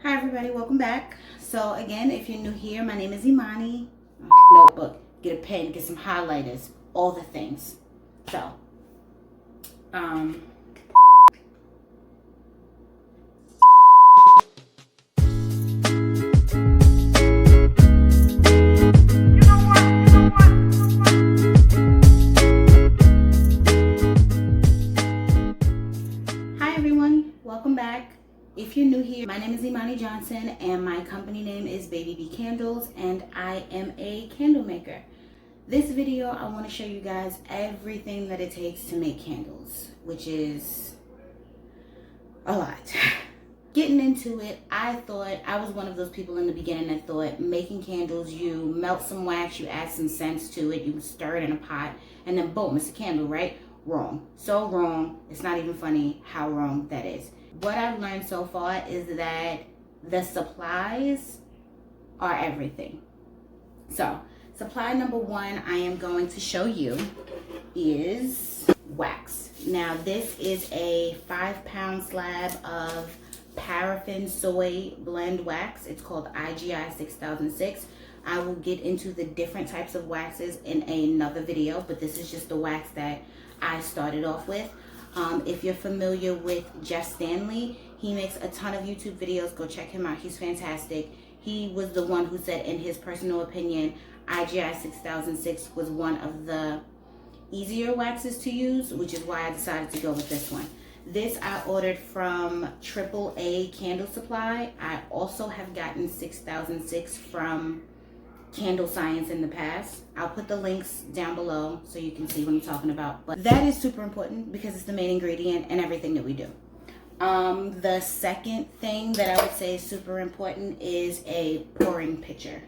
Hi everybody, welcome back. So again, if you're new here, my name is Imani. Notebook, get a pen, get some highlighters, all the things. So, hi everyone, welcome back. If you're new here, my name is Imani Johnson and my company name is Baby B Candles and I am a candle maker. This video, I want to show you guys everything that it takes to make candles, which is a lot. Getting into it, I was one of those people in the beginning that thought making candles, you melt some wax, you add some scents to it, you stir it in a pot, and then boom, it's a candle, right? Wrong. So wrong. It's not even funny how wrong that is. What I've learned so far is that the supplies are everything. So, supply number one I am going to show you is wax. Now, this is a 5-pound slab of paraffin soy blend wax. It's called IGI 6006. I will get into the different types of waxes in another video, but this is just the wax that I started off with. If you're familiar with Jeff Stanley, he makes a ton of YouTube videos. Go check him out. He's fantastic. He was the one who said, in his personal opinion, IGI 6006 was one of the easier waxes to use, which is why I decided to go with this one. This I ordered from AAA Candle Supply. I also have gotten 6006 from Candle Science in the past. I'll put the links down below so you can see what I'm talking about. But that is super important because it's the main ingredient in everything that we do. The second thing that I would say is super important is a pouring pitcher.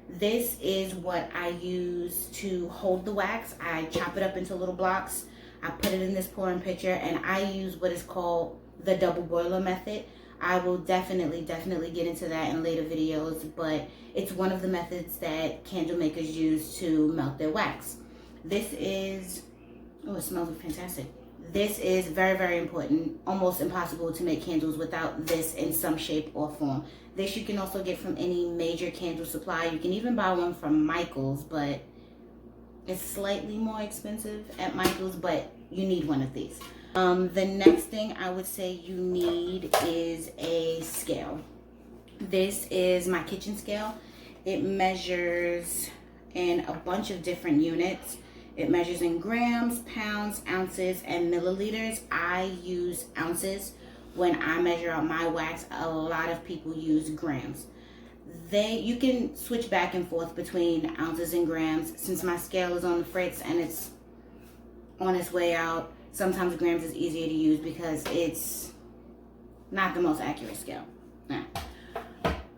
This is what I use to hold the wax. I chop it up into little blocks. I put it in this pouring pitcher and I use what is called the double boiler method. I will definitely get into that in later videos, but it's one of the methods that candle makers use to melt their wax. This is, oh, it smells fantastic. This is very, very important. Almost impossible to make candles without this in some shape or form. This you can also get from any major candle supply. You can even buy one from Michael's, but it's slightly more expensive at Michael's, but you need one of these. The next thing I would say you need is a scale. This is my kitchen scale. It measures in a bunch of different units. It measures in grams, pounds, ounces, and milliliters. I use ounces when I measure out my wax. A lot of people use grams. You can switch back and forth between ounces and grams. Since my scale is on the fritz and it's on its way out, sometimes grams is easier to use because it's not the most accurate scale. Nah.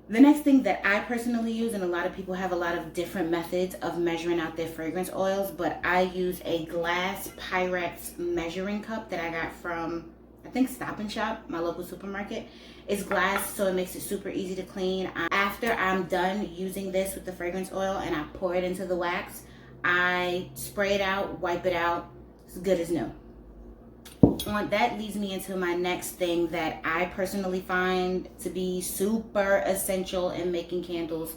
The next thing that I personally use, and a lot of people have a lot of different methods of measuring out their fragrance oils, but I use a glass Pyrex measuring cup that I got from, I think, Stop and Shop, my local supermarket. It's glass, so it makes it super easy to clean. After I'm done using this with the fragrance oil and I pour it into the wax, I spray it out, wipe it out. It's good as new. That leads me into my next thing that I personally find to be super essential in making candles.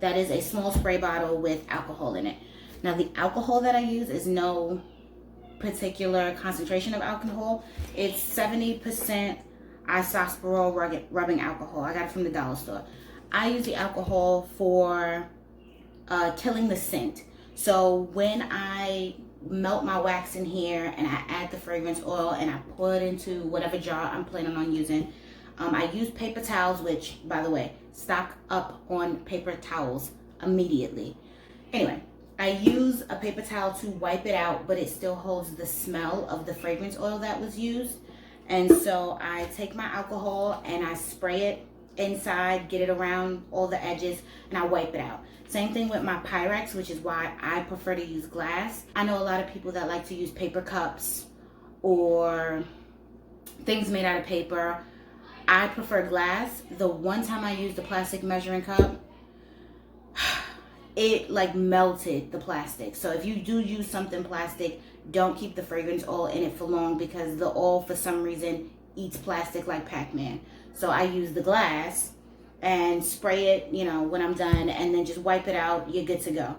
That is a small spray bottle with alcohol in it. Now, the alcohol that I use is no particular concentration of alcohol. It's 70% isopropyl rubbing alcohol. I got it from the dollar store. I use the alcohol for killing the scent. So when I melt my wax in here and I add the fragrance oil and I pour it into whatever jar I'm planning on using, I use paper towels, which, by the way, stock up on paper towels immediately. Anyway, I use a paper towel to wipe it out, but it still holds the smell of the fragrance oil that was used. And so I take my alcohol and I spray it inside, get it around all the edges, and I wipe it out. Same thing with my Pyrex, which is why I prefer to use glass. I know a lot of people that like to use paper cups or things made out of paper. I prefer glass. The one time I used the plastic measuring cup, it like melted the plastic. So if you do use something plastic, don't keep the fragrance oil in it for long because the oil for some reason eats plastic like Pac-Man. So I use the glass and spray it, you know, when I'm done, and then just wipe it out. You're good to go.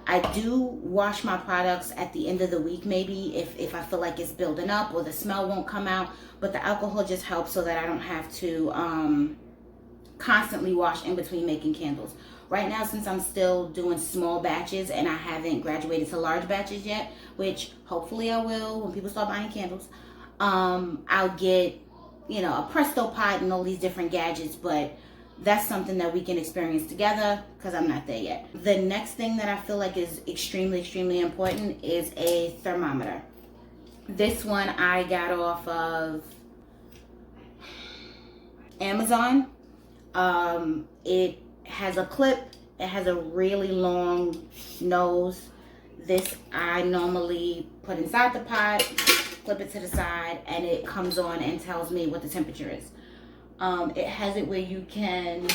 I do wash my products at the end of the week, maybe if I feel like it's building up or the smell won't come out, but the alcohol just helps so that I don't have to constantly wash in between making candles. Right now, since I'm still doing small batches and I haven't graduated to large batches yet, which hopefully I will when people start buying candles, I'll get, you know, a Presto pot and all these different gadgets, but that's something that we can experience together because I'm not there yet. The next thing that I feel like is extremely important is a thermometer. This one I got off of Amazon. It has a clip. It has a really long nose. This I normally put inside the pot, flip it to the side, and it comes on and tells me what the temperature is. It has it where you can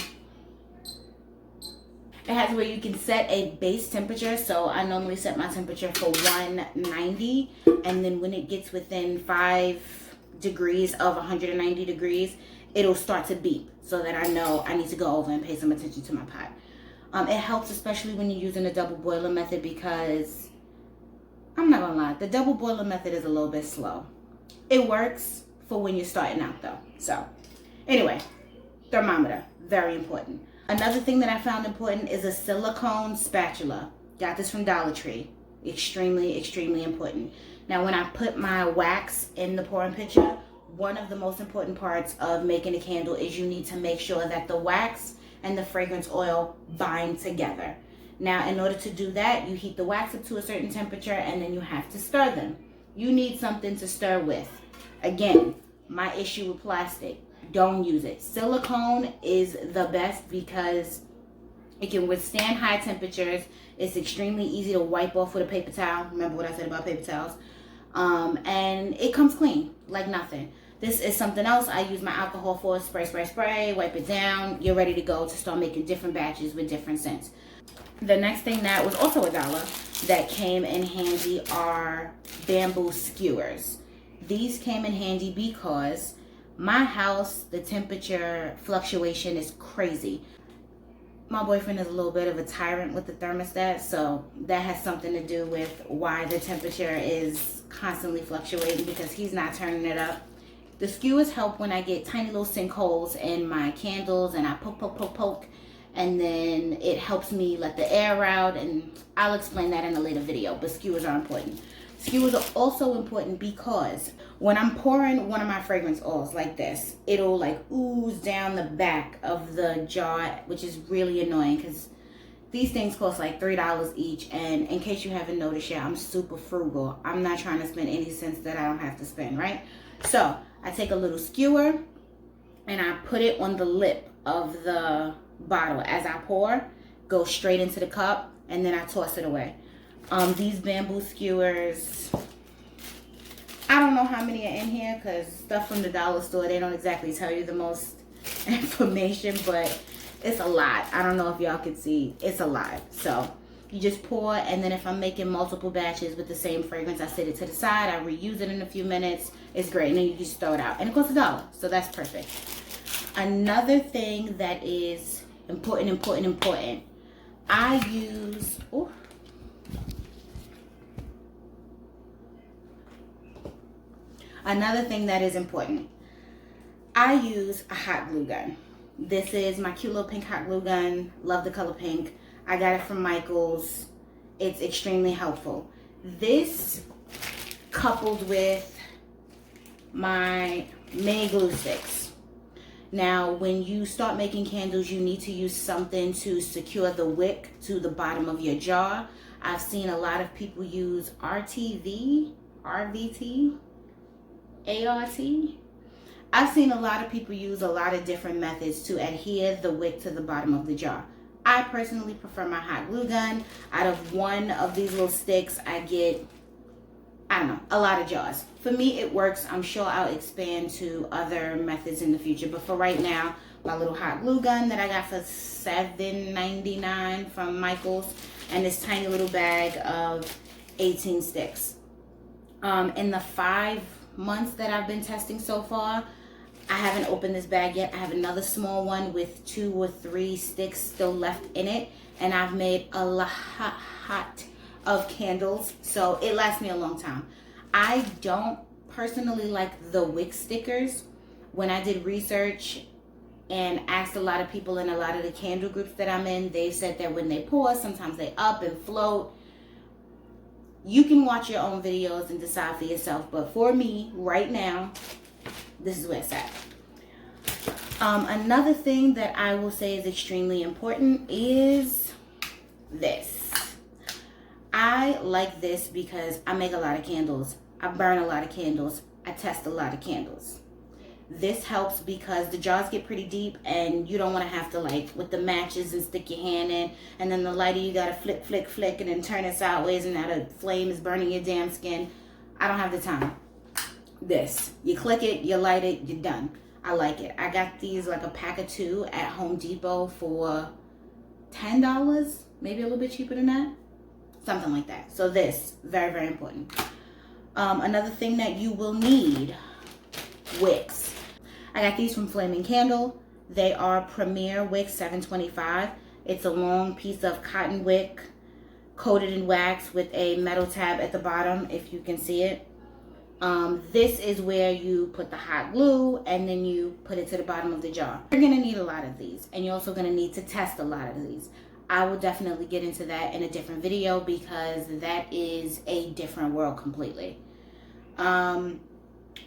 set a base temperature. So I normally set my temperature for 190, and then when it gets within 5 degrees of 190 degrees, it'll start to beep so that I know I need to go over and pay some attention to my pot. It helps especially when you're using the double boiler method, because I'm not gonna lie, the double boiler method is a little bit slow. It works for when you're starting out though. So anyway, thermometer, very important. Another thing that I found important is a silicone spatula. Got this from Dollar Tree. Extremely important. Now when I put my wax in the pouring pitcher, one of the most important parts of making a candle is you need to make sure that the wax and the fragrance oil bind together. Now in order to do that, you heat the wax up to a certain temperature and then you have to stir them. You need something to stir with. Again, my issue with plastic, don't use it. Silicone is the best because it can withstand high temperatures. It's extremely easy to wipe off with a paper towel. Remember what I said about paper towels? And it comes clean like nothing. This is something else I use my alcohol for. Spray, wipe it down. You're ready to go to start making different batches with different scents. The next thing that was also $1 that came in handy are bamboo skewers. These came in handy because my house, the temperature fluctuation is crazy. My boyfriend is a little bit of a tyrant with the thermostat, so that has something to do with why the temperature is constantly fluctuating, because he's not turning it up. The skewers help when I get tiny little sinkholes in my candles and I poke, and then it helps me let the air out, and I'll explain that in a later video, but skewers are important. Skewers are also important because when I'm pouring one of my fragrance oils like this, it'll like ooze down the back of the jar, which is really annoying because these things cost like $3 each. And in case you haven't noticed yet, I'm super frugal. I'm not trying to spend any cents that I don't have to spend, right? So I take a little skewer and I put it on the lip of the bottle as I pour, go straight into the cup, and then I toss it away. These bamboo skewers, I don't know how many are in here because stuff from the dollar store, they don't exactly tell you the most information, but it's a lot. I don't know if y'all can see, it's a lot. So you just pour, and then if I'm making multiple batches with the same fragrance, I set it to the side, I reuse it in a few minutes. It's great, and then you just throw it out, and it costs $1, so that's perfect. Another thing that is important, I use, another thing that is important, I use a hot glue gun. This is my cute little pink hot glue gun. Love the color pink. I got it from Michael's. It's extremely helpful. This coupled with my mini glue sticks. Now, when you start making candles, you need to use something to secure the wick to the bottom of your jar. I've seen a lot of people use RVT. I've seen a lot of people use a lot of different methods to adhere the wick to the bottom of the jar. I personally prefer my hot glue gun. Out of one of these little sticks, I get, I don't know, a lot of jars. For me, it works. I'm sure I'll expand to other methods in the future. But for right now, my little hot glue gun that I got for $7.99 from Michael's, and this tiny little bag of 18 sticks. In the 5 months that I've been testing so far, I haven't opened this bag yet. I have another small one with 2 or 3 sticks still left in it. And I've made a lot of candles. So it lasts me a long time. I don't personally like the wick stickers. When I did research and asked a lot of people in a lot of the candle groups that I'm in, they said that when they pour, sometimes they up and float. You can watch your own videos and decide for yourself. But for me, right now, this is where it's at. Another thing that I will say is extremely important is this. I like this because I make a lot of candles. I burn a lot of candles. I test a lot of candles. This helps because the jars get pretty deep and you don't want to have to, like, with the matches and stick your hand in, and then the lighter you got to flick and then turn it sideways and now the flame is burning your damn skin. I don't have the time. This, you click it, you light it, you're done. I like it. I got these, like a pack of 2 at Home Depot for $10, maybe a little bit cheaper than that, something like that. So this, very, very important. Another thing that you will need, wicks. I got these from Flaming Candle. They are Premier Wick 725. It's a long piece of cotton wick coated in wax with a metal tab at the bottom, if you can see it. This is where you put the hot glue and then you put it to the bottom of the jar. You're going to need a lot of these, and you're also going to need to test a lot of these. I will definitely get into that in a different video because that is a different world completely.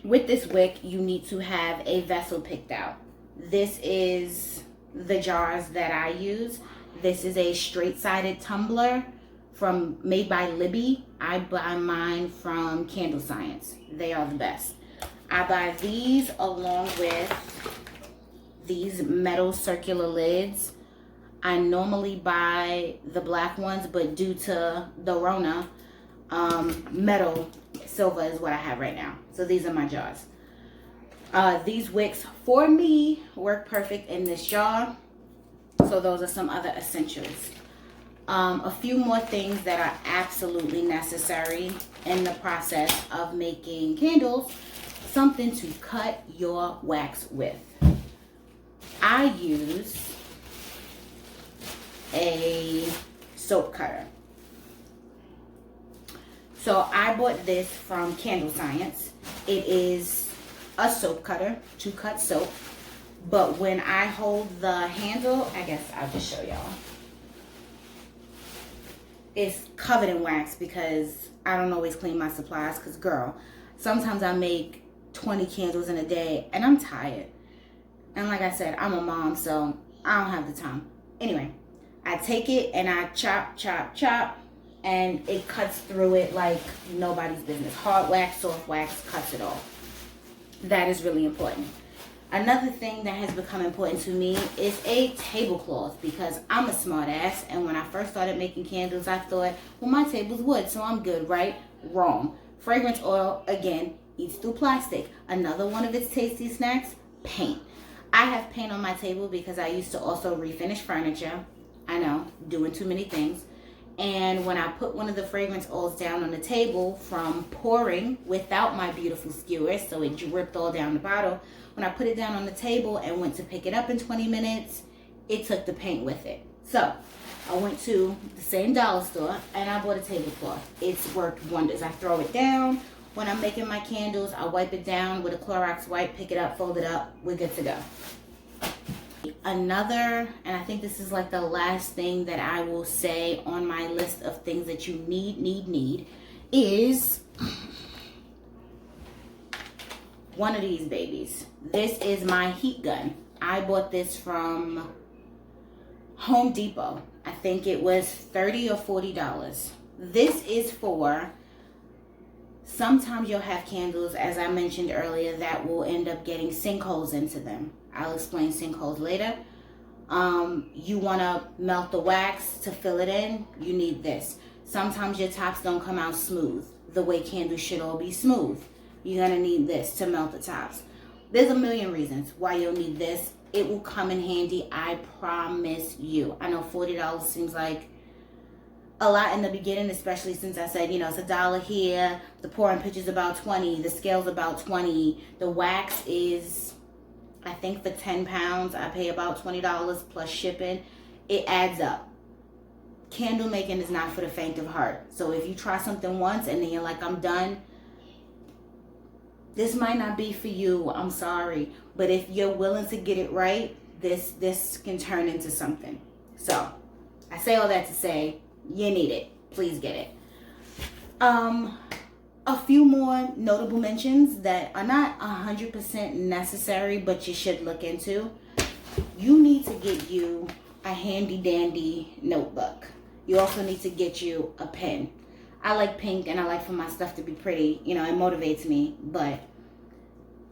With this wick, you need to have a vessel picked out. This is the jars that I use. This is a straight-sided tumbler made by Libby. I buy mine from Candle Science. They are the best. I buy these along with these metal circular lids. I normally buy the black ones, but due to the Rona, metal silver is what I have right now. So these are my jars. These wicks for me work perfect in this jar. So those are some other essentials. A few more things that are absolutely necessary in the process of making candles. Something to cut your wax with. I use a soap cutter. So I bought this from Candle Science. It is a soap cutter to cut soap. But when I hold the handle, I guess I'll just show y'all. It's covered in wax because I don't always clean my supplies. Because, girl, sometimes I make 20 candles in a day and I'm tired. And like I said, I'm a mom, so I don't have the time. Anyway, I take it and I chop, and it cuts through it like nobody's business. Hard wax, soft wax, cuts it off. That is really important. Another thing that has become important to me is a tablecloth because I'm a smart ass, and when I first started making candles, I thought, well, my table's wood, so I'm good, right? Wrong. Fragrance oil, again, eats through plastic. Another one of its tasty snacks, paint. I have paint on my table because I used to also refinish furniture. I know, doing too many things. And when I put one of the fragrance oils down on the table from pouring without my beautiful skewers, so it dripped all down the bottle, when I put it down on the table and went to pick it up in 20 minutes, it took the paint with it. So I went to the same dollar store and I bought a tablecloth. It's worked wonders. I throw it down. When I'm making my candles, I wipe it down with a Clorox wipe, pick it up, fold it up, we're good to go. Another, and I think this is like the last thing that I will say on my list of things that you need, is one of these babies. This is my heat gun. I bought this from Home Depot. I think it was $30 or $40. This is for, sometimes you'll have candles, as I mentioned earlier, that will end up getting sinkholes into them. I'll explain sinkholes later. You want to melt the wax to fill it in, you need this. Sometimes your tops don't come out smooth, the way candles should all be smooth. You're going to need this to melt the tops. There's a million reasons why you'll need this. It will come in handy, I promise you. I know $40 seems like a lot in the beginning, especially since I said, it's $1 here, the pouring pitch is about 20, the scale's about 20, the wax is I think for 10 pounds, I pay about $20 plus shipping. It adds up. Candle making is not for the faint of heart. So if you try something once and then you're like, I'm done, this might not be for you. I'm sorry. But if you're willing to get it right, this can turn into something. So I say all that to say, you need it. Please get it. A few more notable mentions that are not 100% necessary, but you should look into. You need to get you a handy dandy notebook. You also need to get you a pen. I like pink and I like for my stuff to be pretty. You know, it motivates me, but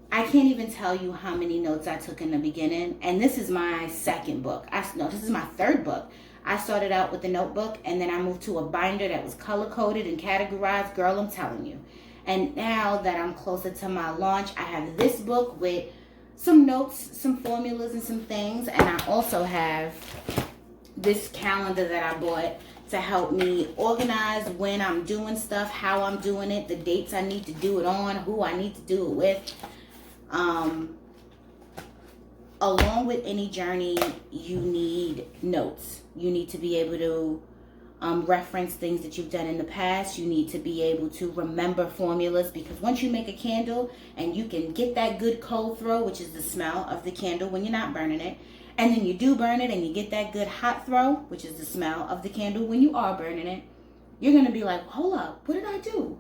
I can't even tell you how many notes I took in the beginning. And this is my second book. This is my third book. I started out with a notebook and then I moved to a binder that was color coded and categorized. Girl, I'm telling you. And now that I'm closer to my launch, I have this book with some notes, some formulas, and some things. And I also have this calendar that I bought to help me organize when I'm doing stuff, how I'm doing it, the dates I need to do it on, who I need to do it with. Along with any journey, you need notes. You need to be able to reference things that you've done in the past. You need to be able to remember formulas, because once you make a candle and you can get that good cold throw, which is the smell of the candle when you're not burning it, and then you do burn it and you get that good hot throw, which is the smell of the candle when you are burning it, you're going to be like, hold up, what did I do?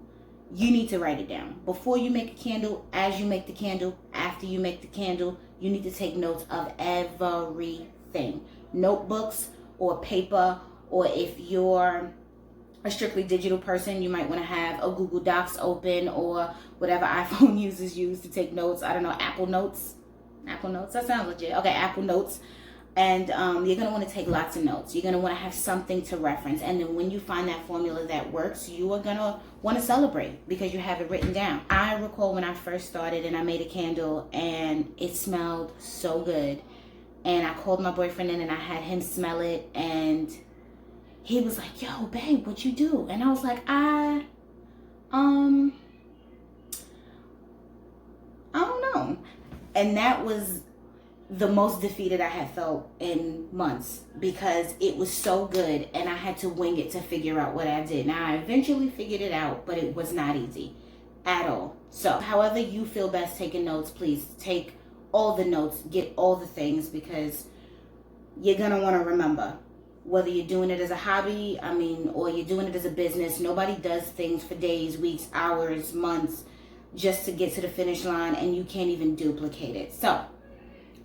You need to write it down. Before you make a candle, as you make the candle, after you make the candle, you need to take notes of everything. Notebooks or paper, or if you're a strictly digital person, you might want to have a Google Docs open, or whatever iPhone users use to take notes. I don't know, Apple Notes. Apple Notes, that sounds legit. Okay, Apple Notes. And you're going to want to take lots of notes. You're going to want to have something to reference. And then when you find that formula that works, you are going to want to celebrate because you have it written down. I recall when I first started and I made a candle and it smelled so good. And I called my boyfriend in and I had him smell it. And he was like, yo, babe, what you do? And I was like, I don't know. And that was the most defeated I had felt in months, because it was so good and I had to wing it to figure out what I did. Now I eventually figured it out, but it was not easy at all. So however you feel best taking notes, please take all the notes, get all the things, because you're going to want to remember. Whether you're doing it as a hobby, or you're doing it as a business, nobody does things for days, weeks, hours, months just to get to the finish line, and you can't even duplicate it. So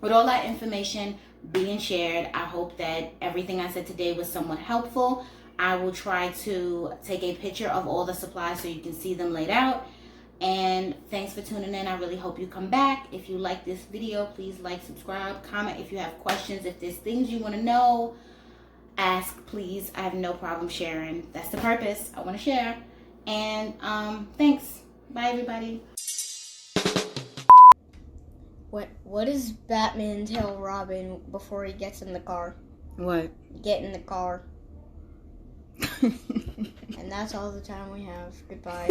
with all that information being shared, I hope that everything I said today was somewhat helpful. I will try to take a picture of all the supplies so you can see them laid out. And thanks for tuning in. I really hope you come back. If you like this video, please like, subscribe, comment if you have questions. If there's things you want to know, ask, please. I have no problem sharing. That's the purpose. I want to share. And thanks. Bye, everybody. What does Batman tell Robin before he gets in the car? What? Get in the car. And that's all the time we have. Goodbye.